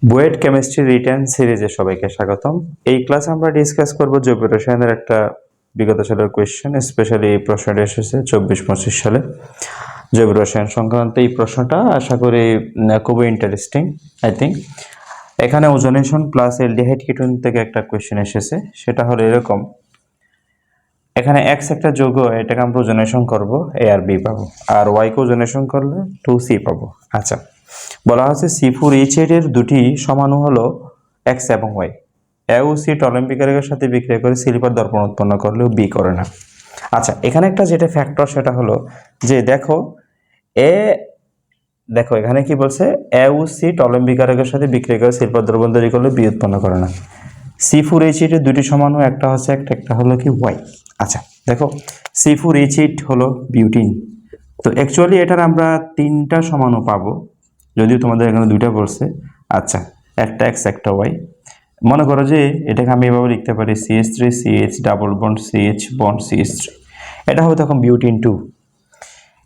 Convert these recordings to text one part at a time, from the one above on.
BUET chemistry written সিরিজে সবাইকে স্বাগতম। এই ক্লাসে আমরা ডিসকাস করব জৈব রসায়নের একটা বিগত সালের কোয়েশ্চেন, স্পেশালি এই প্রশ্নটা এসেছে 24-25 সালে জৈব রসায়ন সংক্রান্ত। এই প্রশ্নটা আশা করি খুবই ইন্টারেস্টিং। আই থিঙ্ক এখানে ওজোনেশন প্লাস অ্যালডিহাইড কিটোন থেকে একটা কোয়েশ্চেন এসেছে, সেটা হলো এরকম। এখানে এক্স একটা যৌগ, এটাকে আমরা ওজোনেশন করবো, এ আর বি পাবো, আর ওয়াই কে ওজোনেশন করলে 2C পাবো। আচ্ছা, বলা হচ্ছে C4H8 এর দুটি সমাণু হলো এক্স এবং ওয়াই। এ ও সি টলেম বিকারকের সাথে বিক্রিয়া করে সিলিপার দর্পণ উৎপন্ন করলেও বি করে না। আচ্ছা, এখানে একটা যেটা ফ্যাক্টর সেটা হলো যে দেখো এখানে কি বলছে, এ ও সি টলেম বিকারকের সাথে বিক্রিয়া করে সিলিপার দ্রবণ তৈরি করলে বি উৎপন্ন করে না। C4H8 এর দুটি সমাণু, একটা হচ্ছে একটা হলো কি ওয়াই। আচ্ছা দেখো, C4H8 হলো বিউটিন, তো অ্যাকচুয়ালি এটার আমরা তিনটা সমাণু পাবো, যদিও তোমাদের এখানে দুইটা বলছে। আচ্ছা, একটা এক্স একটা ওয়াই। মনে করো যে এটাকে আমি এভাবে লিখতে পারি CH3 CH double bond CH bond CH3, এটা হবে তখন বিউটিন 2।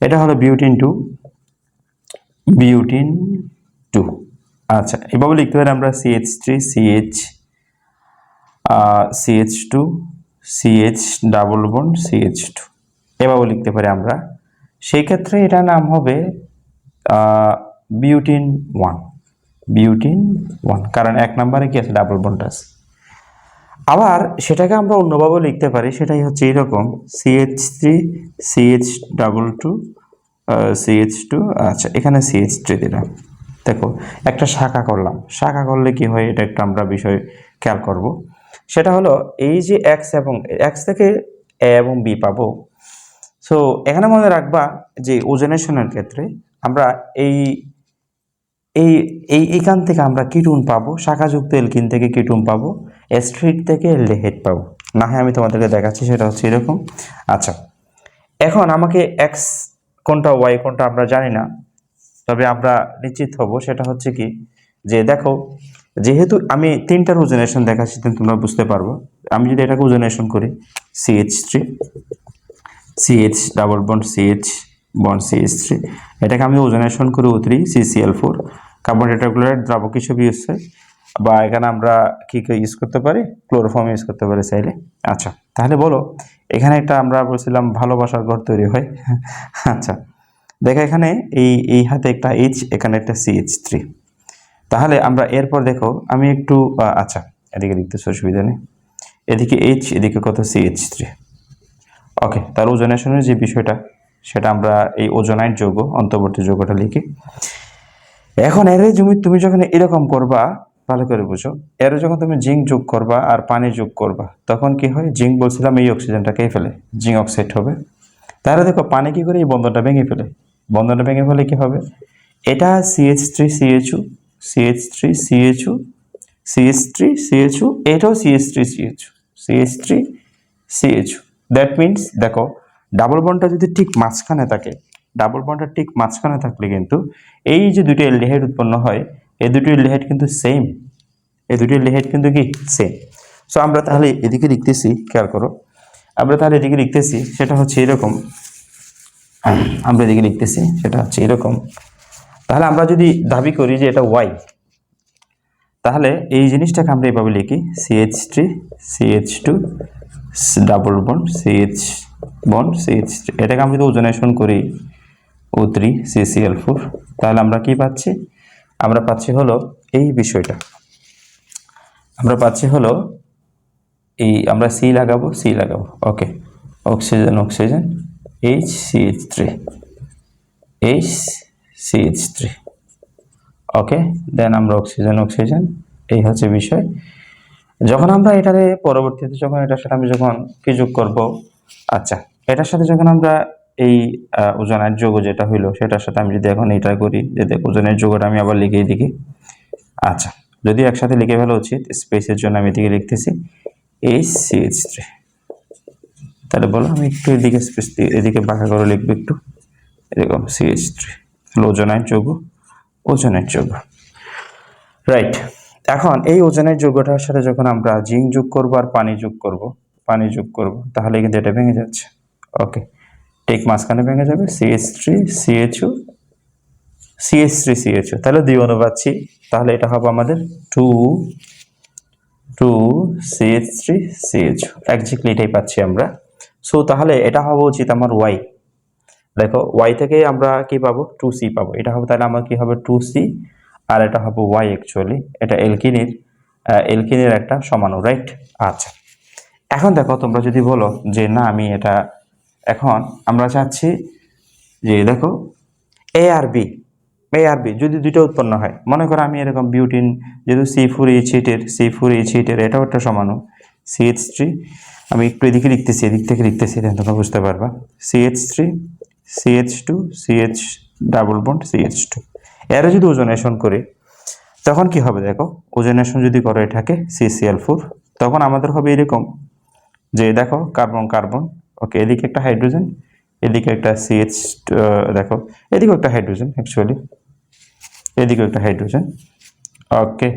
এটা হলো বিউটিন 2, বিউটিন 2। আচ্ছা, এভাবে লিখতে পারি আমরা CH3 CH CH2 CH double bond CH2, এভাবে লিখতে পারি আমরা। সেই ক্ষেত্রে এটার নাম হবে বিউটিন 1, বিউটিন 1, কারণ এক নম্বরে কি আছে, ডাবল বন্ড আছে। আবার সেটাকে আমরা অন্যভাবে লিখতে পারি, সেটাই হচ্ছে এরকম CH3 CH ডাবল 2 CH2। আচ্ছা, এখানে CH3 দিলাম। দেখো একটা শাখা করলাম, শাখা করলে কি হয় এটা একটু আমরা বিষয় খেয়াল করব। সেটা হলো এই যে এক্স এবং এক্স থেকে এ এবং বি পাবো। সো এখানে মনে রাখবা যে ওজোনেশনের ক্ষেত্রে আমরা এই এই এইখান থেকে আমরা কিটোন পাবো, শাখাযুক্ত এলকিন থেকে কিটোন পাবো, এস্ট্রেট থেকে অ্যালডিহাইড পাবো। না হয় আমি তোমাদেরকে দেখাচ্ছি, সেটা হচ্ছে এরকম। আচ্ছা, এখন আমাকে এক্স কোনটা ওয়াই কোনটা আমরা জানি না, তবে আমরা নিশ্চিত হব সেটা হচ্ছে কি, যে দেখো যেহেতু আমি তিনটার ওজোনেশন দেখাচ্ছি তোমরা বুঝতে পারবো। আমি যদি এটাকে ওজোনেশন করি CH3 CH double bond CH bond CH3, এটাকে আমি ওজোনেশন করি O3 CCl4, কার্বন টেট্রাক্লোরাইড দ্রাবক হিসেবে হচ্ছে, বা এখানে আমরা কি ইউজ করতে পারি, ক্লোরোফর্ম ইউজ করতে পারি চাইলে। আচ্ছা, তাহলে বলো এখানে একটা আমরা বলছিলাম ভালোবাসার ঘর তৈরি হয়। আচ্ছা দেখো, এখানে এই হাতে একটা H, এখানে একটা CH3। তাহলে আমরা এরপর দেখো আমি একটু আচ্ছা এদিকে লিখতেছি, অসুবিধা নেই, এদিকে H এদিকে কত CH3। ওকে, তার ওজোনেশনের যে বিষয়টা সেটা আমরা এই ওজোনাইট যৌগ অন্তর্বর্তী যৌগটা লিখি। এখন এর তুমি যখন এরকম করবা, ভালো করে বুঝো, এর যখন তুমি জিঙ্ক যোগ করবা আর পানি যোগ করবা, তখন কি হয়, জিঙ্ক বলছিলাম এই অক্সিজেনটাকেই ফেলে, জিঙ্ক অক্সাইড হবে। তাহলে দেখো পানি কি করে এই বন্ধনটা ভেঙে ফেলে, বন্ধনটা ভেঙে ফেলে কি হবে, এটা CH3 CHO CH3 CHO CH3 CHO, এটাও CH3 CHO CH3 CHO। That means দেখো ডাবল বন্ডটা যদি ঠিক মাঝখানে থাকে, ডাবল বন্ডটা ঠিক মাঝখানে থাকলে কিন্তু এই যে দুটো অ্যালডিহাইড উৎপন্ন হয়, এই দুটো অ্যালডিহাইড কিন্তু সেম, এই দুটো অ্যালডিহাইড কিন্তু কি সেম। সো আমরা তাহলে এদিকে লিখতেছি, খেয়াল করো, আমরা তাহলে এদিকে লিখতেছি সেটা হচ্ছে এরকম, আমরা এদিকে লিখতেছি সেটা হচ্ছে এরকম। তাহলে আমরা যদি দাবি করি যে এটা ওয়াই, তাহলে এই জিনিসটাকে আমরা এভাবে লিখি CH3 CH2 double bond CH bond CH3, এটাকে আমরা যদি ওজোনেশন করি O3 CCl4, তাহলে আমরা কি পাচ্ছি, আমরা পাচ্ছি হলো এই বিষয়টা, আমরা পাচ্ছি হলো এই, আমরা C লাগাবো, ওকে, অক্সিজেন অক্সিজেন HCH3 HCH3, ওকে, দেন আমরা অক্সিজেন অক্সিজেন, এই হচ্ছে বিষয়। যখন আমরা এটারে পরবর্তীতে যখন এটার সাথে আমি যখন কি যোগ করব, আচ্ছা এটার সাথে যখন আমরা এই ওজনের যৌগ যেটা হইলো সেটার সাথে আমি যদি এখন এটা করি, যে দেখো ওজনের যৌগটা আমি আবার লিখে দিকে, আচ্ছা যদি একসাথে লিখে ফেলা উচিত, স্পেসের জন্য আমি এদিকে লিখতেছি HCH3। তাহলে বলো আমি একটু এদিকে স্পেস দিয়ে এদিকে বাঁকা করে লিখবো একটু, এরকম CH3 ওজনের যৌগ, ওজনের যৌগ, রাইট। এখন এই ওজনের যৌগটার সাথে যখন আমরা জিঙ্ক যোগ করব আর পানি যোগ করব, তাহলে কিন্তু এটা ভেঙে যাচ্ছে। ওকে, ঠিক মাঝখানে ভেঙে যাবে, CH3 CHO CH3CHO, তাহলে 2 অনুপাত 3, তাহলে এটা হবে আমাদের 2CH3CHO, একজাক্টলি এটাই পাচ্ছি আমরা। সো তাহলে এটা হওয়া উচিত আমার ওয়াই। দেখো ওয়াই থেকে আমরা কি পাবো, 2C পাবো, এটা হবে তাহলে আমার কি হবে 2C, আর এটা হবে ওয়াই। অ্যাকচুয়ালি এটা এলকিনের একটা সমাণু, রাইট? আচ্ছা, এখন দেখো তোমরা যদি বলো যে না আমি এটা, এখন আমরা চাচ্ছি যে দেখো এ আর বি যদি দুইটা উৎপন্ন হয়, মনে করো আমি এরকম বিউটিন যেহেতু C4H8 এর এটাও একটা সমাণু CH3, আমি একটু এদিকে লিখতেছি, এদিক থেকে লিখতেছি, তোমরা বুঝতে পারবা। CH3 CH2 CH double bond CH2, এরা যদি ওজোনেশন করি তখন কি হবে দেখো, ওজোনেশন যদি করো এটাকে CCl4, তখন আমাদের হবে এরকম যে দেখো কার্বন কার্বন, ওকে, এদিকে একটা হাইড্রোজেন, এদিকে একটা CH, দেখো এদিকেও একটা হাইড্রোজেন, অ্যাকচুয়ালি এদিকেও একটা হাইড্রোজেন, ওকে।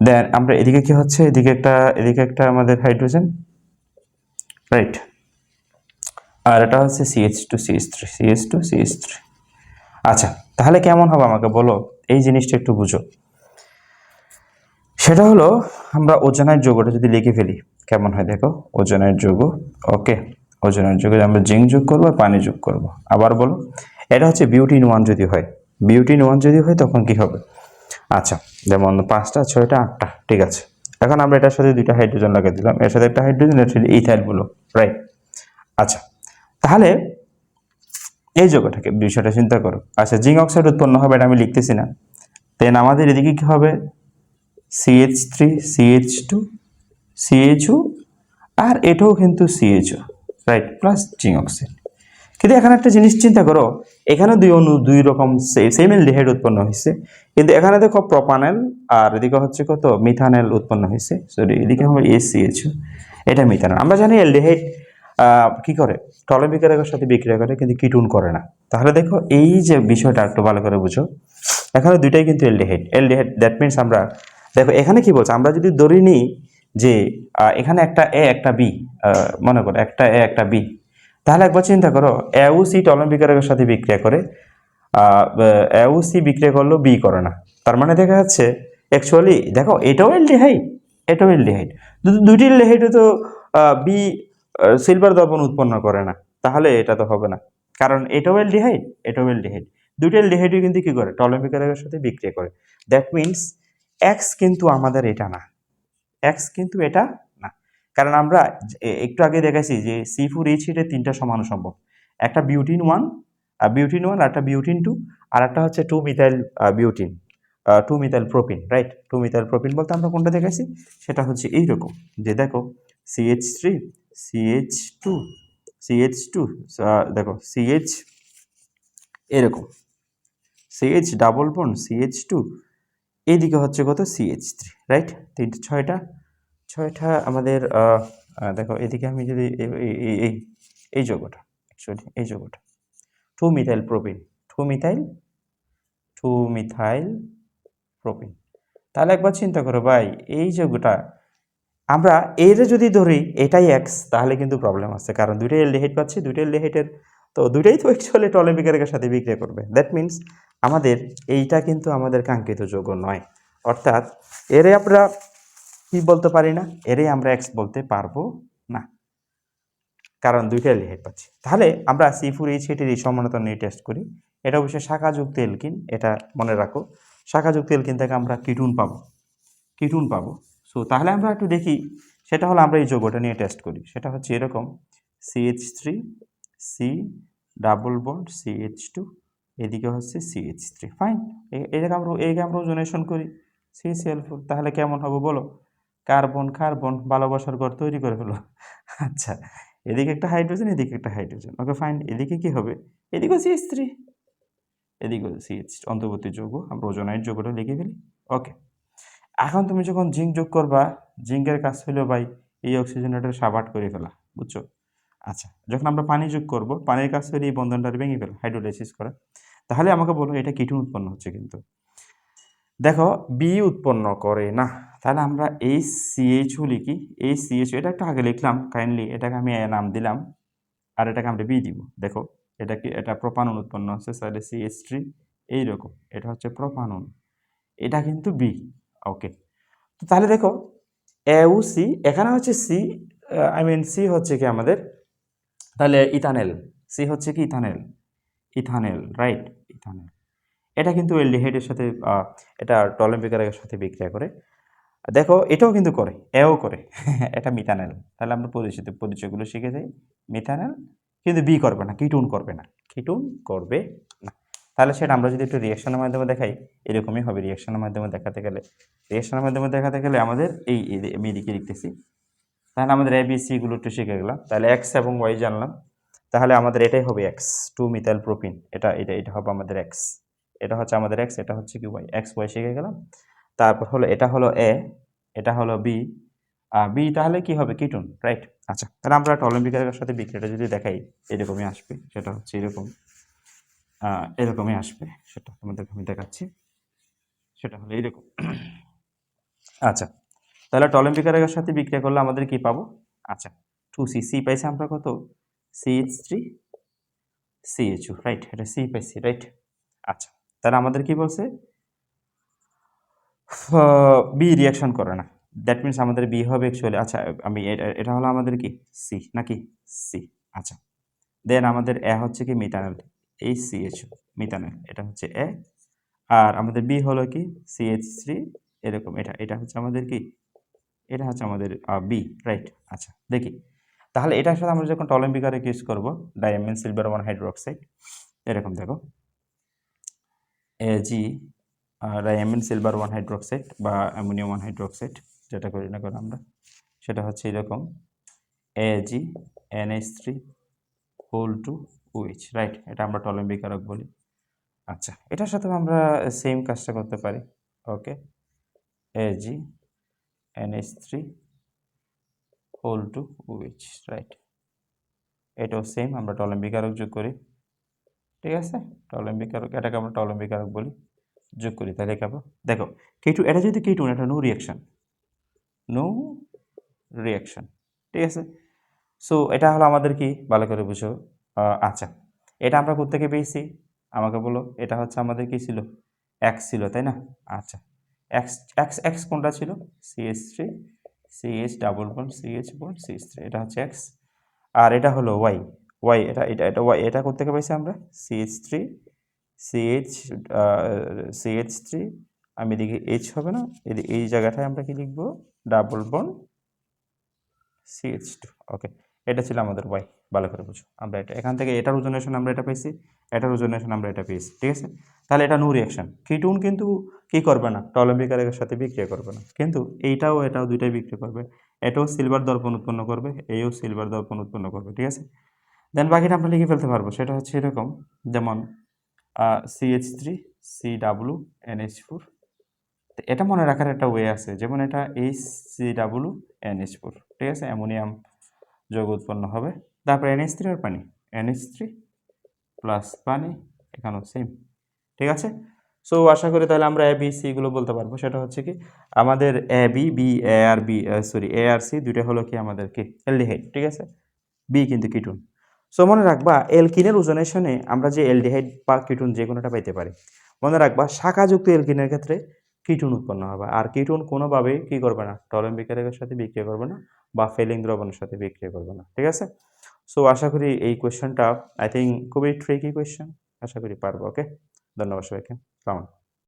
দেন আমরা এদিকে কি হচ্ছে, এদিকে একটা আমাদের হাইড্রোজেন, রাইট? আর এটা হচ্ছে CH2CH3। আচ্ছা, তাহলে কেমন হবে আমাকে বলো, এই জিনিসটা একটু বুঝো। সেটা হলো আমরা ওজোনাইড যৌগটা যদি লিখে ফেলি কেমন হয় দেখো, ওজোনাইড যৌগ, ওকে, ওজোনাইড যৌগে আমরা জিঙ্ক যোগ করবো আর পানি যোগ করবো। আবার বলো, এটা হচ্ছে বিউটিন 1 যদি হয়, তখন কি হবে? আচ্ছা, যেমন 5টা 6টা 8টা, ঠিক আছে। এখন আমরা এটার সাথে 2টা হাইড্রোজেন লাগিয়ে দিলাম, এর সাথে একটা হাইড্রোজেন, এর সাথে ইথাইল বলো, রাইট? আচ্ছা, তাহলে এই যৌগটাকে বিষয়টা চিন্তা করো। আচ্ছা, জিঙ্ক অক্সাইড উৎপন্ন হবে, এটা আমি লিখতেছি না। দেন আমাদের এদিকে কি হবে, CH3 CH2 CHO, আর এটাও কিন্তু CHO, right, plus zinc oxide. কিন্তু এখানে একটা জিনিস চিন্তা করো, এখানে দুই রকম সেম অ্যালডিহাইড উৎপন্ন হয়েছে, কিন্তু এখানে দেখো প্রোপানেল আর এদিকে হচ্ছে কত মিথানেল উৎপন্ন হয়েছে, সরি এদিকে হবে ACHO, এটা মিথানেল। আমরা জানি অ্যালডিহাইড কি করে, টলেমিক এর সাথে বিক্রিয়া করে, কিন্তু কিটুন করে না। তাহলে দেখো এই যে বিষয়টা একটু ভালো করে বুঝো, এখানে দুইটাই কিন্তু অ্যালডিহাইড, দ্যাট মিনস আমরা দেখো এখানে কি বলছে, আমরা যদি ধরে নিই যে এখানে একটা এ একটা বি, মনে করো একটা এ একটা বি, তাহলে একবার চিন্তা করো এও সি টলেমিক এর সাথে বিক্রিয়া করে, এও সি বিক্রিয়া করলেও বি করে না। তার মানে দেখা যাচ্ছে অ্যাকচুয়ালি দেখো এটাও অ্যালডিহাইড, দুইটি অ্যালডিহাইড তো বি সিলভার দ্রবণ উৎপন্ন করে না, তাহলে এটা তো হবে না, কারণ এটাও অ্যালডিহাইড, দুইটা অ্যালডিহাইডই কিন্তু কি করে, টলেমিক এর সাথে বিক্রিয়া করে। দ্যাট মিনস এক্স কিন্তু আমাদের এটা না, কারণ আমরা একটু আগে দেখাইছি যে C4H8 এর 3টা সমাণু সম্ভব, একটা বিউটিন 1, আর একটা বিউটিন 2, আর একটা হচ্ছে 2 methyl butene, 2 methyl propene, right? 2 methyl propene বলতে আমরা কোনটা দেখাইছি, সেটা হচ্ছে এইরকম যে দেখো CH3 CH2 CH2, দেখো CH এরকম, CH ডাবল বন্ড CH2, এইদিকে হচ্ছে কত CH3, রাইট? 6টা আমাদের দেখো এদিকে আমি যদি এই যৌগটা, অ্যাকচুয়ালি এই যৌগটা 2 মিথাইল প্রোপিন, 2 মিথাইল প্রোপিন। তাহলে একবার চিন্তা করো ভাই, এই যৌগটা আমরা এর যদি ধরি এটাই এক্স, তাহলে কিন্তু প্রবলেম আছে, কারণ দুইটাই অ্যালডিহাইড পাচ্ছি, দুইটাই অ্যালডিহাইডের তো দুইটাই তো অ্যাকচুয়ালি টলেমিক এর সাথে বিক্রিয়া করবে। দ্যাট মিনস আমাদের এইটা কিন্তু আমাদের কাঙ্ক্ষিত যৌগ নয়, অর্থাৎ এরে আমরা কি বলতে পারি না, এরে আমরা এক্স বলতে পারবো না, কারণ দুইটা অ্যালডিহাইড পাচ্ছি। তাহলে আমরা C4H8 এর এই সমানতা নিয়ে টেস্ট করি, এটা অবশ্যই শাখাযুক্ত এলকিন, এটা মনে রাখো, শাখাযুক্ত এলকিন থেকে আমরা কিটুন পাবো। সো তাহলে আমরা একটু দেখি, সেটা হলো আমরা এই যৌগটা নিয়ে টেস্ট করি, সেটা হচ্ছে এরকম CH3 C double bond CH2, এদিকে হচ্ছে CH3, ফাইন। এটাকে আমরা ওজোনেশন করি CCl4, তাহলে কেমন হবে বলো, কার্বন ভালোবাসার ঘর তৈরি করে ফেলো। আচ্ছা, এদিকে একটা হাইড্রোজেন, এদিকে একটা হাইড্রোজেন, ওকে ফাইন। এদিকে কি হবে, এদিকে CH3, এদিকে CH, অন্তর্বর্তী যৌগ, আমরা ওজোনাইড যৌগটা লিখে ফেলি, ওকে। এখন তুমি যখন জিঙ্ক যোগ করবা, জিঙ্কের কাজ হলো ভাই এই অক্সিজেনটাকে সাবাট করে ফেলা, বুঝছো? আচ্ছা, যখন আমরা পানি যোগ করব, পানির কাজ হলো এই বন্ধনটা ভেঙে ফেলা, হাইড্রোলাইসিস করা। তাহলে আমাকে বলো এটা কিটুন উৎপন্ন হচ্ছে, কিন্তু দেখো বি উৎপন্ন করে না, তাহলে আমরা এই CHO লিখি, এই CHO এটা একটা আগে লিখলাম, কাইন্ডলি এটাকে আমি নাম দিলাম, আর এটাকে আমরা বি দিব। দেখো এটা কি, এটা প্রোপানন উৎপন্ন হচ্ছে, তাহলে CH3 এইরকম, এটা হচ্ছে প্রোপানন, এটা কিন্তু বি। ওকে, তো তাহলে দেখো এ ও সি, এখানে হচ্ছে সি, সি হচ্ছে কি আমাদের তাহলে ইথানেল, সি হচ্ছে কি ইথানেল, ইথানেল রাইট, ইথানেল। এটা কিন্তু অ্যালডিহাইডের সাথে এটা টলেম্বিকারের সাথে বিক্রিয়া করে। দেখো এটাও কিন্তু করে, এও করে এটা মিথানেল। তাহলে আমরা পরিচয়গুলো শিখে যাই। মিথানেল কিন্তু বি করবে না, কিটুন করবে না, কিটুন করবে না। তাহলে সেটা আমরা যদি একটু রিয়াকশনের মাধ্যমে দেখাই, এরকমই হবে। রিয়াকশনের মাধ্যমে দেখাতে গেলে, আমাদের আমি এদিকে লিখতেছি। তাহলে আমাদের এ বি সি গুলো একটু শিখে গেলাম। তাহলে এক্স এবং ওয়াই জানলাম। তাহলে আমাদের এটাই হবে এক্স, 2 মিথাইল প্রোপিন। এটা এটা এটা হবে আমাদের এক্স, এটা হচ্ছে আমাদের এক্স, এটা হচ্ছে কি ওয়াই, এক্স ওয়াই শিখে গেলাম। তারপর হলো এটা হলো এ, এটা হলো বি, বি তাহলে কি হবে কিটুন, রাইট। আচ্ছা, তাহলে আমরা টলেম্বিকের সাথে বিক্রিয়াটা যদি দেখাই, এরকমই আসবে। সেটা হচ্ছে এরকম, এরকমই আসবে। সেটা তোমাদেরকে আমি দেখাচ্ছি, সেটা হলো এরকম। আচ্ছা, তাহলে টলেম্বিকের সাথে বিক্রিয়া করলে আমাদের কি পাবো? আচ্ছা, 2C, সি পাইছি আমরা কত, CH3 CHO, রাইট, এটা সি পাইছি, রাইট। আচ্ছা, তাহলে আমাদের কি বলছে, বি রিয়াকশন করে না, দ্যাট মিনস আমাদের বি হবে অ্যাকচুয়ালি। আচ্ছা, আমি এটা হলো আমাদের কি সি নাকি, সি। আচ্ছা, দেন আমাদের এ হচ্ছে কি মিথানল, এই CHO মিথানল, এটা হচ্ছে এ। আর আমাদের বি হলো কি CH3, এরকম, এটা এটা হচ্ছে আমাদের কি, এটা হচ্ছে আমাদের বি, রাইট। আচ্ছা, দেখি তাহলে এটার সাথে আমরা যখন টলেম্বিকারে ইউজ করবো, ডায়ামিন সিলভার 1 হাইড্রোক্সাইড, এরকম দেখো এজি, ডায়ামিন সিলভার 1 হাইড্রোক্সাইড বা অ্যামোনিয়াম 1 হাইড্রোক্সাইড, যেটা করি না কেন আমরা, সেটা হচ্ছে এরকম A G NH3 whole two OH, right. এটা আমরা টলেম্বিকারক বলি। আচ্ছা, এটার সাথে আমরা সেম কাজটা করতে পারি। Okay, A G NH3 whole two OH, right. এটাও সেম, আমরা টলেম্বিকারক যোগ করি, ঠিক আছে। টলেম্বিকারক, এটাকে আমরা টলেম্বিকারক বলি, যোগ করি, তাহলে কেবল দেখো K2, এটা যদি K2, এটা নো রিয়াকশন, নো রিয়াকশন, ঠিক আছে। সো এটা হলো আমাদের কি, ভালো করে বুঝো। আচ্ছা, এটা আমরা কোত্থেকে পেয়েছি আমাকে বলো, এটা হচ্ছে আমাদের কি ছিল, এক্স ছিল, তাই না? আচ্ছা, এক্স এক্স এক্স কোনটা ছিল, CH3 CH double bond CH bond CH3, এটা হচ্ছে এক্স। আর এটা হলো ওয়াই, ওয়াই এটা এটা এটা ওয়াই, এটা কোত্থেকে পাইছি আমরা, CH3 CH CH3, আমি এদিকে এইচ হবে না, এই জায়গাটায় আমরা কি লিখবো, ডাবল বন্ড CH2। ওকে, এটা ছিল আমাদের ওয়াই, ভালো করে বুঝো। আমরা এটা এখান থেকে এটার ওজনেশন আমরা এটা পেয়েছি, এটার ওজনেশন আমরা এটা পেয়েছি, ঠিক আছে। তাহলে এটা নো রিয়াকশন, কিটুন কিন্তু কি করবে না, টলেম্বিকারের সাথে বিক্রিয়া করবে না, কিন্তু এইটাও এটাও দুইটাই বিক্রিয়া করবে। এটাও সিলভার দর্পণ উৎপন্ন করবে, এইও সিলভার দর্পণ উৎপন্ন করবে, ঠিক আছে। দেন বাকিটা আমরা লিখে ফেলতে পারবো, সেটা হচ্ছে এরকম, যেমন CH3 CW NH4। এটা মনে রাখার একটা ওয়ে আছে, যেমন এটা HCW NH4, ঠিক আছে, অ্যামোনিয়াম যৌগ উৎপন্ন হবে। তারপর NH3 আর পানি, NH3 প্লাস পানি, এখানেও সেম, ঠিক আছে। সো আশা করি তাহলে আমরা ABC গুলো বলতে পারবো। সেটা হচ্ছে কি আমাদের AB B A R B, sorry A R C দুইটা হলো কি আমাদের কি অ্যালডিহাইড, ঠিক আছে। বি কিন্তু কিটুন। সো মনে রাখবা এলকিনের ওজনেশনে আমরা যে অ্যালডিহাইড বা কিটুন যে কোনোটা পাইতে পারি। মনে রাখবা শাখাযুক্ত এলকিনের ক্ষেত্রে কিটুন উৎপন্ন হবে, আর কিটুন কোনোভাবেই কি করবে না, টলেম্বিকারের সাথে বিক্রিয়া করবে না বা ফেলিং দ্রবণের সাথে বিক্রিয়া করবে না, ঠিক আছে। সো আশা করি এই কোয়েশ্চেনটা আই থিঙ্ক খুবই ট্রিকি কোয়েশ্চেন, আশা করি পারবো। ওকে, ধন্যবাদ সবাইকে, সালাম।